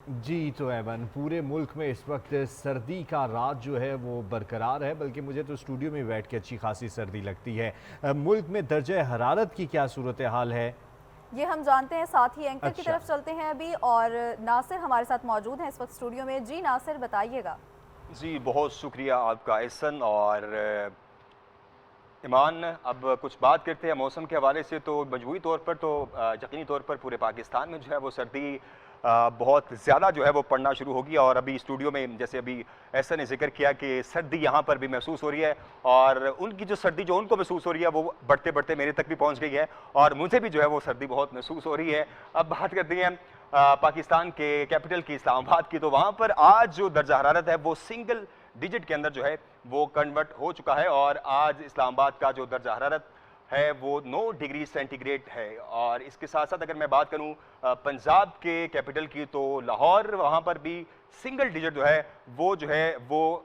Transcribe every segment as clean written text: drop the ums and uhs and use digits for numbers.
जी, तो ऐमन पूरे मुल्क में इस वक्त सर्दी का राज जो है वो बरकरार है, बल्कि मुझे तो स्टूडियो में बैठ के अच्छी खासी सर्दी लगती है। मुल्क में दर्जे हरारत की क्या सूरत हाल है? ये हम जानते हैं, साथ ही एंकर की अच्छा। तरफ चलते हैं अभी, और नासिर हमारे साथ मौजूद हैं इस वक्त स्टूडियो में। जी नासिर, बताइएगा। जी, बहुत शुक्रिया आपका एहसन और ईमान। अब कुछ बात करते हैं मौसम के हवाले से, तो मजमूई तौर पर तो यकीनी तौर पर पूरे पाकिस्तान में जो है वो सर्दी बहुत ज़्यादा जो है वो पड़ना शुरू होगी। और अभी स्टूडियो में जैसे अभी ऐसा ने जिक्र किया कि सर्दी यहाँ पर भी महसूस हो रही है, और उनकी जो सर्दी जो उनको महसूस हो रही है वो बढ़ते बढ़ते मेरे तक भी पहुँच गई है, और मुझे भी जो है वो सर्दी बहुत महसूस हो रही है। अब बात करते हैं पाकिस्तान के कैपिटल की, इस्लामाबाद की। तो वहाँ पर आज जो दर्जा हरारत है वो सिंगल डिजिट के अंदर जो है वो कन्वर्ट हो चुका है, और आज इस्लामाबाद का जो दर्जा हरारत है वो 9 डिग्री सेंटीग्रेड है। और इसके साथ साथ अगर मैं बात करूं पंजाब के कैपिटल की, तो लाहौर, वहां पर भी सिंगल डिजिट जो है वो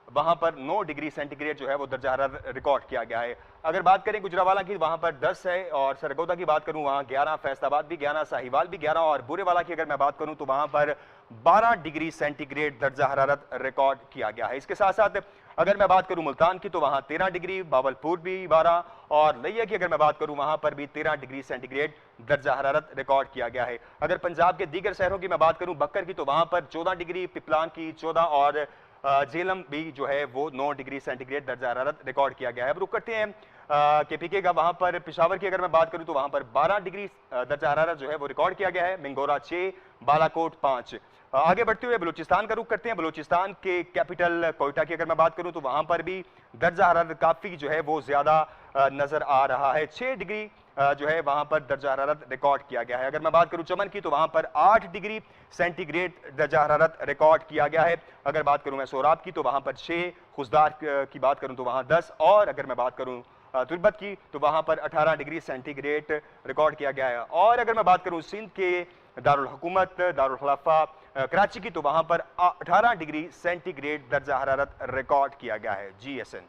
वहां पर 9 डिग्री सेंटीग्रेड जो है वो दर्जा हरारत रिकॉर्ड किया गया है। अगर बात करें गुजरावाला की, वहां पर 10 है, और सरगोदा की बात करूं वहां 11, फैसलाबाद भी 11, साहिवाल भी 11, और बुरेवाला की अगर मैं बात करूं तो वहां पर 12 डिग्री सेंटीग्रेड दर्जा हरारत रिकॉर्ड किया गया है। इसके साथ साथ अगर मैं बात करूं मुल्तान की, तो वहां 13 डिग्री, बावलपुर भी 12, और लिया की अगर मैं बात करूं वहां पर भी 13 डिग्री सेंटीग्रेड दर्जा हरारत रिकॉर्ड किया गया है। अगर पंजाब के दीगर शहरों की मैं बात करूं, बक्कर की, तो वहां पर 14 डिग्री, पिपलान की 14, और झेलम भी जो है वो 9 डिग्री सेंटीग्रेड दर्जा हरारत रिकॉर्ड किया गया है। अब रुक करते हैं केपीके का, वहां पर पिशावर की अगर मैं बात करूं तो वहां पर 12 डिग्री दर्जा हरारत जो है वो रिकॉर्ड किया गया है, मिंगोरा 6, बालाकोट 5। आगे बढ़ते हुए बलूचिस्तान का रुख करते हैं। बलूचिस्तान के कैपिटल कोयटा की अगर मैं बात करूं तो वहां पर भी दर्जा हरारत काफी जो है वो ज्यादा नजर आ रहा है, 6 डिग्री जो है वहां पर दर्जा हरारत रिकॉर्ड किया गया है। अगर मैं बात करूं चमन की, तो वहां पर 8 डिग्री सेंटीग्रेड दर्जा हरारत रिकॉर्ड किया गया है। अगर बात करूं मैं सोराब की, तो वहां पर 6, खुशदार की बात करूं तो वहां 10, और अगर मैं बात करूं तुर्बत की, तो वहां पर 18 डिग्री सेंटीग्रेड रिकॉर्ड किया गया है। और अगर मैं बात करूं सिंध के दारुल हुकूमत, दारुल खिलाफा कराची की, तो वहां पर 18 डिग्री सेंटीग्रेड दर्जा हरारत रिकॉर्ड किया गया है। GSN।